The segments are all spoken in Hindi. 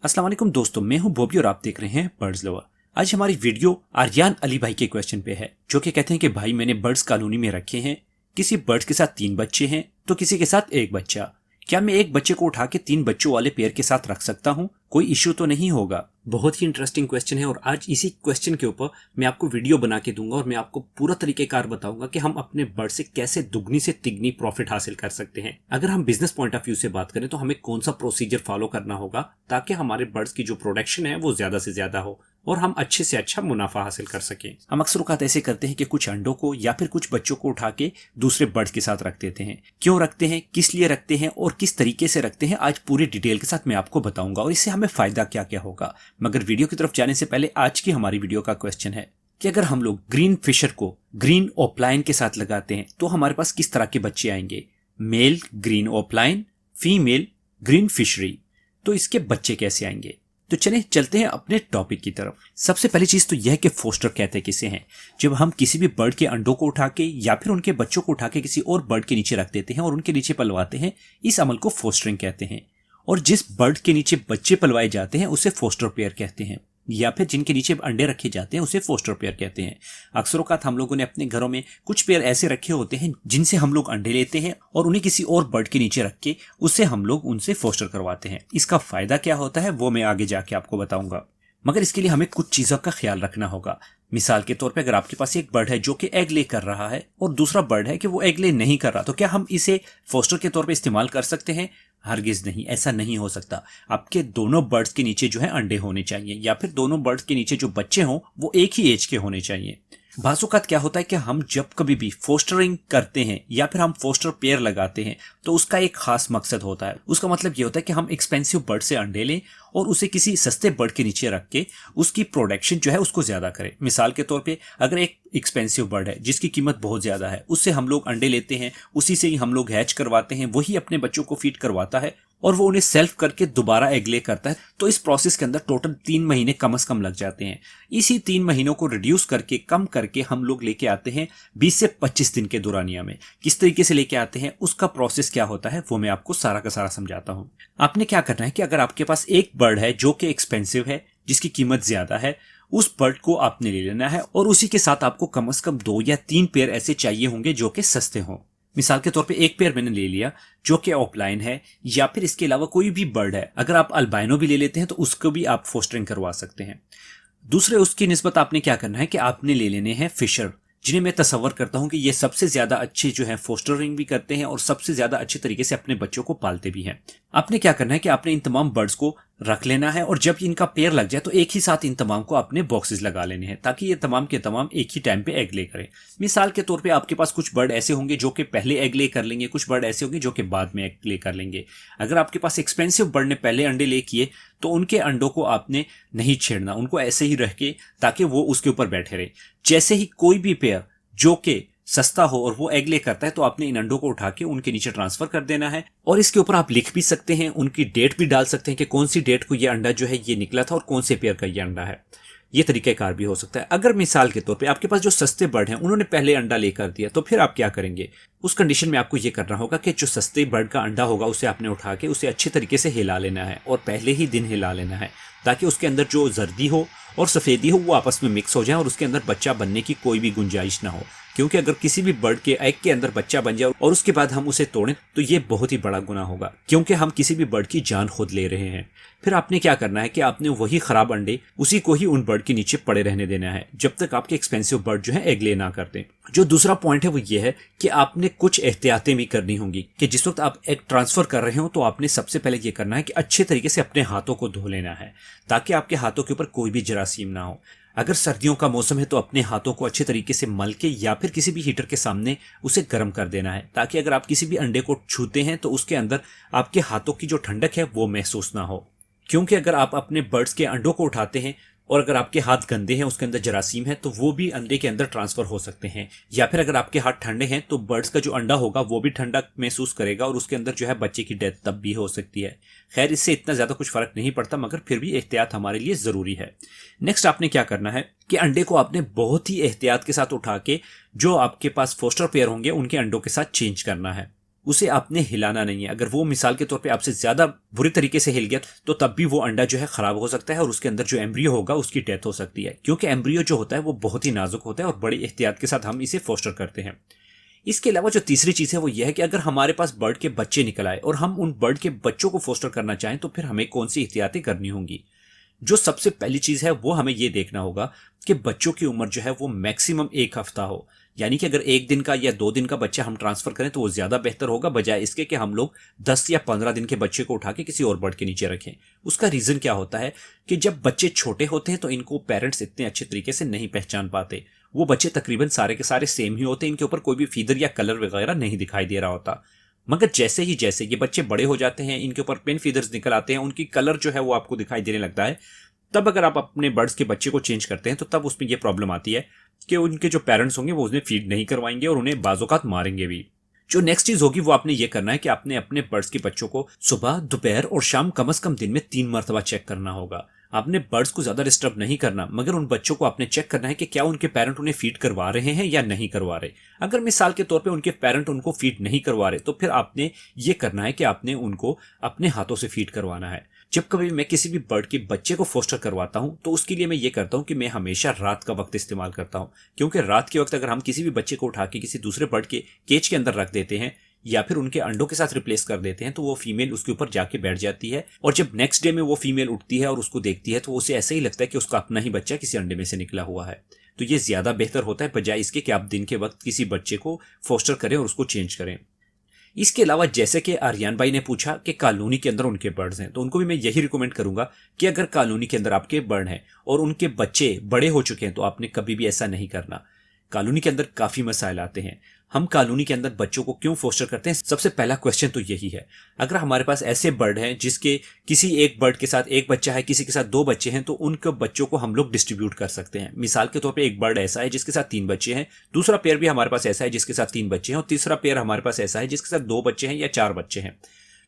अस्सलाम वालेकुम दोस्तों, मैं हूं बॉबी और आप देख रहे हैं बर्ड्स लवर। आज हमारी वीडियो आर्यान अली भाई के क्वेश्चन पे है, जो कि कहते हैं कि भाई मैंने बर्ड्स कॉलोनी में रखे हैं, किसी बर्ड्स के साथ 3 बच्चे हैं तो किसी के साथ 1 बच्चा। क्या मैं एक बच्चे को उठा के 3 बच्चों वाले पेयर के साथ रख सकता हूँ? कोई इश्यू तो नहीं होगा? बहुत ही इंटरेस्टिंग क्वेश्चन है और आज इसी क्वेश्चन के ऊपर मैं आपको वीडियो बना के दूंगा और मैं आपको पूरा तरीकेकार बताऊंगा कि हम अपने बर्ड से कैसे दुगनी से तिगनी प्रॉफिट हासिल कर सकते हैं। अगर हम बिजनेस पॉइंट ऑफ व्यू से बात करें तो हमें कौन सा प्रोसीजर फॉलो करना होगा ताकि हमारे बर्ड्स की जो प्रोडक्शन है वो ज्यादा से ज्यादा हो और हम अच्छे से अच्छा मुनाफा हासिल कर सकें। हम अक्सर औक़ात ऐसे करते हैं कि कुछ अंडों को या फिर कुछ बच्चों को उठा के दूसरे बर्ड्स के साथ रख देते हैं। क्यों रखते हैं, किस लिए रखते हैं और किस तरीके से रखते हैं, आज पूरी डिटेल के साथ मैं आपको बताऊंगा और इससे हमें फायदा क्या क्या होगा। मगर वीडियो की तरफ जाने से पहले आज की हमारी वीडियो का क्वेश्चन है कि अगर हम लोग ग्रीन फिशर को ग्रीन ओपलाइन के साथ लगाते हैं तो हमारे पास किस तरह के बच्चे आएंगे। Male green opaline, female green fishery, तो इसके बच्चे कैसे आएंगे। तो चलें चलते हैं अपने टॉपिक की तरफ। सबसे पहली चीज तो यह कि फोस्टर कहते हैं किसे हैं। जब हम किसी भी बर्ड के अंडों को उठा के या फिर उनके बच्चों को उठा के किसी और बर्ड के नीचे रख देते हैं और उनके नीचे पलवाते हैं, इस अमल को फोस्टरिंग कहते हैं। और जिस बर्ड के नीचे बच्चे पलवाए जाते हैं उसे फोस्टर पेयर कहते हैं, या फिर जिनके नीचे अंडे रखे जाते हैं उसे फोस्टर पेयर कहते हैं। अक्सर औक़ात हम लोगों ने अपने घरों में कुछ पेयर ऐसे रखे होते हैं जिनसे हम लोग अंडे लेते हैं और उन्हें किसी और बर्ड के नीचे रख के उससे हम लोग उनसे फोस्टर करवाते हैं। इसका फायदा क्या होता है वो मैं आगे जाके आपको बताऊंगा, मगर इसके लिए हमें कुछ चीजों का ख्याल रखना होगा। मिसाल के तौर पे अगर आपके पास एक बर्ड है जो कि एग ले कर रहा है और दूसरा बर्ड है कि वो एग ले नहीं कर रहा, तो क्या हम इसे फोस्टर के तौर पे इस्तेमाल कर सकते हैं? हरगिज नहीं, ऐसा नहीं हो सकता। आपके दोनों बर्ड्स के नीचे जो है अंडे होने चाहिए या फिर दोनों बर्ड्स के नीचे जो बच्चे हों वो एक ही एज के होने चाहिए। बाज़-औक़ात क्या होता है कि हम जब कभी भी फोस्टरिंग करते हैं या फिर हम फोस्टर पेयर लगाते हैं तो उसका एक खास मकसद होता है। उसका मतलब ये होता है कि हम एक्सपेंसिव बर्ड से अंडे लें और उसे किसी सस्ते बर्ड के नीचे रख के उसकी प्रोडक्शन जो है उसको ज्यादा करें। मिसाल के तौर पे अगर एक एक्सपेंसिव बर्ड है जिसकी कीमत बहुत ज्यादा है, उससे हम लोग अंडे लेते हैं, उसी से ही हम लोग हैच करवाते हैं, वही अपने बच्चों को फीड करवाता है और वो उन्हें सेल्फ करके दोबारा एग ले करता है, तो इस प्रोसेस के अंदर टोटल 3 महीने कम से कम लग जाते हैं। इसी 3 महीनों को रिड्यूस करके कम करके हम लोग लेके आते हैं 20 से 25 दिन के दौरानिया में। किस तरीके से लेके आते हैं, उसका प्रोसेस क्या होता है वो मैं आपको सारा का सारा समझाता हूँ। आपने क्या करना है कि अगर आपके पास एक बर्ड है जो कि एक्सपेंसिव है, जिसकी कीमत ज्यादा है, उस बर्ड को आपने ले लेना है और उसी के साथ आपको कम से कम 2 या 3 पेयर ऐसे चाहिए होंगे जो कि सस्ते हों। मिसाल के तौर पे एक पेयर मैंने ले लिया जो कि ऑफलाइन है, या फिर इसके अलावा कोई भी बर्ड है। अगर आप अल्बाइनो भी ले लेते हैं तो उसको भी आप फोस्टरिंग करवा सकते हैं। दूसरे उसकी निस्बत आपने क्या करना है कि आपने ले लेने हैं फिशर, जिन्हें मैं तसव्वुर करता हूं कि ये सबसे ज्यादा अच्छे जो है फोस्टरिंग भी करते हैं और सबसे ज्यादा अच्छे तरीके से अपने बच्चों को पालते भी हैं। आपने क्या करना है कि आपने इन तमाम बर्ड्स को रख लेना है और जब इनका पेयर लग जाए तो एक ही साथ इन तमाम को अपने बॉक्सेस लगा लेने हैं ताकि ये तमाम के तमाम एक ही टाइम पे एग ले करें। मिसाल के तौर पे आपके पास कुछ बर्ड ऐसे होंगे जो कि पहले एग ले कर लेंगे, कुछ बर्ड ऐसे होंगे जो कि बाद में एग ले कर लेंगे। अगर आपके पास एक्सपेंसिव बर्ड ने पहले अंडे ले किए तो उनके अंडों को आपने नहीं छेड़ना, उनको ऐसे ही रख के ताकि वो उसके ऊपर बैठे रहे। जैसे ही कोई भी पेयर जो कि सस्ता हो और वो एग ले करता है तो आपने इन अंडों को उठा के उनके नीचे ट्रांसफर कर देना है और इसके ऊपर आप लिख भी सकते हैं, उनकी डेट भी डाल सकते हैं कि कौन सी डेट को ये अंडा जो है ये निकला था और कौन से पेयर का ये अंडा है। ये तरीकेकार भी हो सकता है। अगर मिसाल के तौर पे आपके पास जो सस्ते बर्ड हैं उन्होंने पहले अंडा लेकर दिया तो फिर आप क्या करेंगे? उस कंडीशन में आपको ये करना होगा कि जो सस्ते बर्ड का अंडा होगा उसे आपने उठा के उसे अच्छे तरीके से हिला लेना है और पहले ही दिन हिला लेना है ताकि उसके अंदर जो जर्दी हो और सफेदी हो वो आपस में मिक्स हो जाए और उसके अंदर बच्चा बनने की कोई भी गुंजाइश ना हो। क्योंकि अगर किसी भी बर्ड के एग के अंदर बच्चा बन जाए और उसके बाद हम उसे तोड़ें तो ये बहुत ही बड़ा गुनाह होगा, क्योंकि हम किसी भी बर्ड की जान खुद ले रहे हैं। फिर आपने क्या करना है कि आपने वही खराब अंडे उसी को ही उन बर्ड के नीचे पड़े रहने देना है जब तक आपके एक्सपेंसिव बर्ड जो है एग ले ना कर दें। जो दूसरा पॉइंट है वो ये है कि आपने कुछ एहतियातें भी करनी होंगी कि जिस वक्त आप एग ट्रांसफर कर रहे हो तो आपने सबसे पहले ये करना है कि अच्छे तरीके से अपने हाथों को धो लेना है ताकि आपके हाथों के ऊपर कोई भी जरासीम ना हो। अगर सर्दियों का मौसम है तो अपने हाथों को अच्छे तरीके से मल के या फिर किसी भी हीटर के सामने उसे गर्म कर देना है ताकि अगर आप किसी भी अंडे को छूते हैं तो उसके अंदर आपके हाथों की जो ठंडक है वो महसूस ना हो। क्योंकि अगर आप अपने बर्ड्स के अंडों को उठाते हैं और अगर आपके हाथ गंदे हैं, उसके अंदर जरासीम है, तो वो भी अंडे के अंदर ट्रांसफर हो सकते हैं। या फिर अगर आपके हाथ ठंडे हैं तो बर्ड्स का जो अंडा होगा वो भी ठंडा महसूस करेगा और उसके अंदर जो है बच्चे की डेथ तब भी हो सकती है। खैर, इससे इतना ज्यादा कुछ फर्क नहीं पड़ता, मगर फिर भी एहतियात हमारे लिए जरूरी है। नेक्स्ट आपने क्या करना है कि अंडे को आपने बहुत ही एहतियात के साथ उठा के जो आपके पास फोस्टर पेयर होंगे उनके अंडों के साथ चेंज करना है। उसे आपने हिलाना नहीं है। अगर वो मिसाल के तौर पे आपसे ज्यादा बुरे तरीके से हिल गया तो तब भी वो अंडा जो है खराब हो सकता है और उसके अंदर जो एम्ब्रियो होगा उसकी डेथ हो सकती है, क्योंकि एम्ब्रियो जो होता है वो बहुत ही नाजुक होता है और बड़ी एहतियात के साथ हम इसे फोस्टर करते हैं। इसके अलावा जो तीसरी चीज है वो यह है कि अगर हमारे पास बर्ड के बच्चे निकल आए और हम उन बर्ड के बच्चों को फोस्टर करना चाहें तो फिर हमें कौन सी एहतियातें करनी होंगी। जो सबसे पहली चीज है वो हमें ये देखना होगा कि बच्चों की उम्र जो है वो मैक्सिमम 1 हफ्ता हो। यानी कि अगर 1 दिन का या 2 दिन का बच्चा हम ट्रांसफर करें तो वो ज्यादा बेहतर होगा, बजाय इसके कि हम लोग 10 या 15 दिन के बच्चे को उठा के किसी और बर्ड के नीचे रखें। उसका रीजन क्या होता है कि जब बच्चे छोटे होते हैं तो इनको पेरेंट्स इतने अच्छे तरीके से नहीं पहचान पाते। वो बच्चे तकरीबन सारे के सारे सेम ही होते हैं, इनके ऊपर कोई भी फीदर या कलर वगैरह नहीं दिखाई दे रहा होता। मगर जैसे ये बच्चे बड़े हो जाते हैं, इनके ऊपर पेन फीदर्स निकल आते हैं, उनकी कलर जो है वो आपको दिखाई देने लगता है, तब अगर आप अपने बर्ड्स के बच्चे को चेंज करते हैं तो तब उसमें यह प्रॉब्लम आती है कि उनके जो पेरेंट्स होंगे वो उन्हें फीड नहीं करवाएंगे और उन्हें बाज़-औक़ात मारेंगे भी। जो नेक्स्ट चीज होगी वो आपने ये करना है कि आपने अपने बर्ड्स के बच्चों को सुबह, दोपहर और शाम कम से कम दिन में 3 मरतबा चेक करना होगा। आपने बर्ड्स को ज्यादा डिस्टर्ब नहीं करना, मगर उन बच्चों को आपने चेक करना है कि क्या उनके पेरेंट उन्हें फीड करवा रहे हैं या नहीं करवा रहे। अगर मिसाल के तौर पे उनके पेरेंट उनको फीड नहीं करवा रहे तो फिर आपने ये करना है कि आपने उनको अपने हाथों से फीड करवाना है। जब कभी मैं किसी भी बर्ड के बच्चे को फोस्टर करवाता हूं तो उसके लिए मैं ये करता हूं कि मैं हमेशा रात का वक्त इस्तेमाल करता हूं, क्योंकि रात के वक्त अगर हम किसी भी बच्चे को उठा के किसी दूसरे बर्ड के केज के अंदर रख देते हैं या फिर उनके अंडों के साथ रिप्लेस कर देते हैं तो वो फीमेल उसके ऊपर जाके बैठ जाती है, और जब नेक्स्ट डे में वो फीमेल उठती है और उसको देखती है तो उसे ऐसा ही लगता है कि उसका अपना ही बच्चा किसी अंडे में से निकला हुआ है। तो ये ज्यादा बेहतर होता है बजाय इसके कि आप दिन के वक्त किसी बच्चे को फोस्टर करें और उसको चेंज करें। इसके अलावा जैसे कि आर्यन भाई ने पूछा कि कॉलोनी के अंदर उनके बर्ड्स हैं, तो उनको भी मैं यही रिकमेंड करूंगा कि अगर कॉलोनी के अंदर आपके बर्ड हैं और उनके बच्चे बड़े हो चुके हैं तो आपने कभी भी ऐसा नहीं करना। कॉलोनी के अंदर काफी मसाइल आते हैं। हम कॉलोनी के अंदर बच्चों को क्यों फोस्टर करते हैं, सबसे पहला क्वेश्चन तो यही है। अगर हमारे पास ऐसे बर्ड हैं जिसके किसी एक बर्ड के साथ एक बच्चा है, किसी के साथ 2 बच्चे हैं, तो उनके बच्चों को हम लोग डिस्ट्रीब्यूट कर सकते हैं। मिसाल के तौर पे एक बर्ड ऐसा है जिसके साथ 3 बच्चे हैं, दूसरा पेयर भी हमारे पास ऐसा है जिसके साथ 3 बच्चे हैं, और तीसरा पेयर हमारे पास ऐसा है जिसके साथ 2 बच्चे हैं या 4 बच्चे हैं।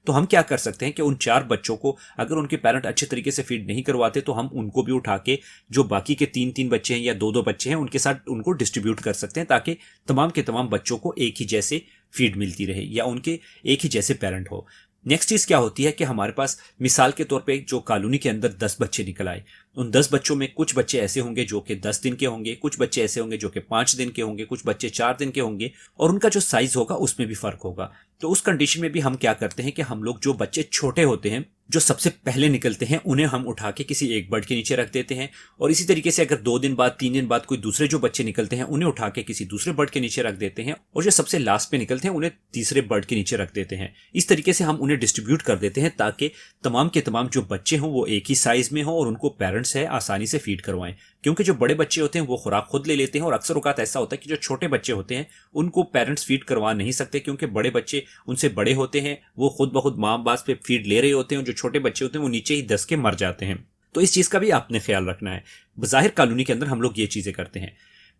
तो हम क्या कर सकते हैं कि उन 4 बच्चों को अगर उनके पेरेंट अच्छे तरीके से फीड नहीं करवाते तो हम उनको भी उठा के जो बाकी के 3-3 बच्चे हैं या 2-2 बच्चे हैं उनके साथ उनको डिस्ट्रीब्यूट कर सकते हैं, ताकि तमाम के तमाम बच्चों को एक ही जैसे फीड मिलती रहे या उनके एक ही जैसे पेरेंट हो। नेक्स्ट चीज क्या होती है कि हमारे पास मिसाल के तौर पे जो कॉलोनी के अंदर 10 बच्चे निकल आए, उन 10 बच्चों में कुछ बच्चे ऐसे होंगे जो कि 10 दिन के होंगे, कुछ बच्चे ऐसे होंगे जो कि 5 दिन के होंगे, कुछ बच्चे 4 दिन के होंगे, और उनका जो साइज होगा उसमें भी फर्क होगा। तो उस कंडीशन में भी हम क्या करते हैं कि हम लोग जो बच्चे छोटे होते हैं, जो सबसे पहले निकलते हैं, उन्हें हम उठा के किसी एक बर्ड के नीचे रख देते हैं, और इसी तरीके से अगर 2 दिन बाद 3 दिन बाद कोई दूसरे जो बच्चे निकलते हैं उन्हें उठा के किसी दूसरे बर्ड के नीचे रख देते हैं, और जो सबसे लास्ट पे निकलते हैं उन्हें तीसरे बर्ड के नीचे रख देते हैं। इस तरीके से हम उन्हें डिस्ट्रीब्यूट कर देते हैं ताकि तमाम के तमाम जो बच्चे हों वो एक ही साइज में हो और उनको पेरेंट्स है आसानी से फीड करवाएं। क्योंकि जो बड़े बच्चे होते हैं वो खुराक खुद ले लेते हैं, और अक्सर औकात ऐसा होता है कि जो छोटे बच्चे होते हैं उनको पेरेंट्स फीड करवा नहीं सकते, क्योंकि बड़े बच्चे उनसे बड़े होते हैं, वो खुद ब खुद माँ बाप पे फीड ले रहे होते हैं, जो छोटे बच्चे होते हैं वो नीचे ही दस के मर जाते हैं। तो इस चीज का भी आपने ख्याल रखना है। बज़ाहिर कॉलोनी के अंदर हम लोग ये चीजें करते हैं,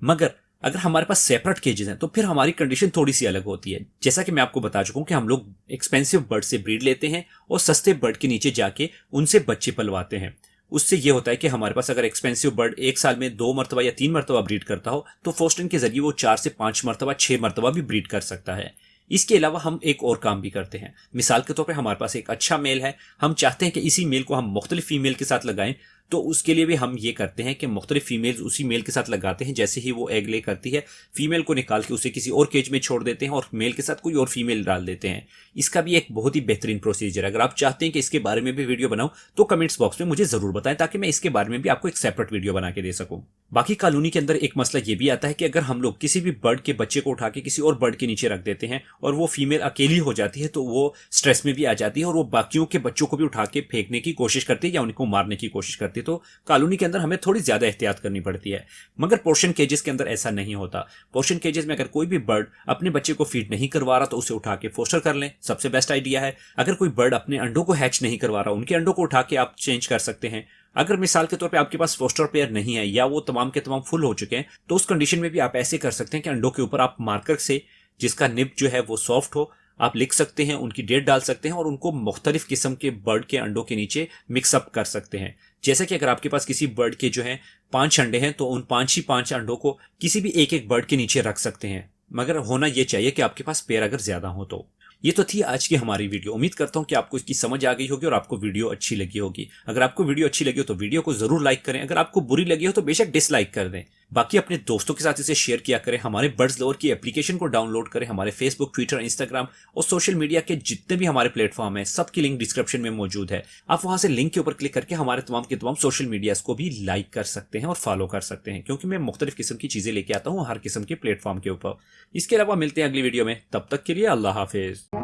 मगर अगर हमारे पास सेपरेट केजेस हैं तो फिर हमारी कंडीशन थोड़ी सी अलग होती है। जैसा कि मैं आपको बता चुका हूं कि हम लोग एक्सपेंसिव बर्ड से ब्रीड लेते हैं और सस्ते बर्ड के नीचे जाके उनसे बच्चे पलवाते हैं। उससे ये होता है कि हमारे पास अगर एक्सपेंसिव बर्ड एक साल में 2 मरतबा या 3 मरतबा ब्रीड करता हो तो फोस्टरिंग के जरिए वो 4 से 5 मरतबा 6 मरतबा भी ब्रीड कर सकता है। इसके अलावा हम एक और काम भी करते हैं। मिसाल के तौर पे हमारे पास एक अच्छा मेल है, हम चाहते हैं कि इसी मेल को हम मुख्तलिफ फीमेल के साथ लगाएं, तो उसके लिए भी हम ये करते हैं कि मुख्तलिफ फीमेल्स उसी मेल के साथ लगाते हैं। जैसे ही वो एग ले करती है, फीमेल को निकाल के उसे किसी और केज में छोड़ देते हैं और मेल के साथ कोई और फीमेल डाल देते हैं। इसका भी एक बहुत ही बेहतरीन प्रोसीजर है। अगर आप चाहते हैं कि इसके बारे में भी वीडियो बनाऊं तो कमेंट्स बॉक्स में मुझे जरूर बताएं, ताकि मैं इसके बारे में भी आपको एक सेपरेट वीडियो बना के दे सकूं। बाकी कॉलोनी के अंदर एक मसला ये भी आता है कि अगर हम लोग किसी भी बर्ड के बच्चे को उठा के किसी और बर्ड के नीचे रख देते हैं और वो फीमेल अकेली हो जाती है तो वो स्ट्रेस में भी आ जाती है और वो बाकियों के बच्चों को भी उठा के फेंकने की कोशिश करती है या उनको मारने की कोशिश करती है। तो कॉलोनी के अंदर हमें थोड़ी ज्यादा एहतियात करनी पड़ती है। मगर पोर्शन केजेस के अंदर ऐसा नहीं होता। पोर्शन केजेस में अगर कोई भी बर्ड अपने बच्चे को फीड नहीं करवा रहा तो उसे उठा के फोस्टर कर लें, सबसे बेस्ट आइडिया है। अगर कोई बर्ड अपने अंडों को हैच नहीं करवा रहा, उनके अंडों को उठा के आप चेंज कर सकते हैं। अगर मिसाल के तौर पे आपके पास फोस्टर पेयर नहीं है या वो तमाम के तमाम फुल हो चुके हैं, तो उस कंडीशन में भी आप ऐसे कर सकते हैं कि अंडों के ऊपर आप मार्कर से, जिसका निब जो है वो सॉफ्ट हो, आप लिख सकते हैं, उनकी डेट डाल सकते हैं और उनको मुख्तलिफ किस्म के बर्ड के अंडों के नीचे मिक्सअप कर सकते हैं। जैसे कि अगर आपके पास किसी बर्ड के जो है 5 अंडे हैं तो उन 5 ही 5 अंडों को किसी भी एक एक बर्ड के नीचे रख सकते हैं, मगर होना यह चाहिए कि आपके पास पेयर अगर ज्यादा हो तो। ये तो थी आज की हमारी वीडियो। उम्मीद करता हूँ कि आपको इसकी समझ आ गई होगी और आपको वीडियो अच्छी लगी होगी। अगर आपको वीडियो अच्छी लगी हो तो वीडियो को जरूर लाइक करें, अगर आपको बुरी लगी हो तो बेशक डिसलाइक कर दें। बाकी अपने दोस्तों के साथ इसे शेयर किया करें। हमारे बर्ड्स लवर की एप्लीकेशन को डाउनलोड करें। हमारे फेसबुक, ट्विटर, इंस्टाग्राम और सोशल मीडिया के जितने भी हमारे प्लेटफॉर्म है सबकी लिंक डिस्क्रिप्शन में मौजूद है। आप वहां से लिंक के ऊपर क्लिक करके हमारे तमाम के तमाम सोशल मीडियाज को भी लाइक कर सकते हैं और फॉलो कर सकते हैं, क्योंकि मैं मुख्तलिफ किस्म की चीजें लेके आता हूँ हर किस्म के प्लेटफॉर्म के ऊपर। इसके अलावा मिलते हैं अगली वीडियो में, तब तक के लिए अल्लाह हाफिज। I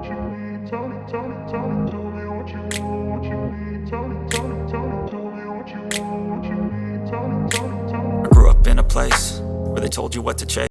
grew up in a place where they told you what to chase.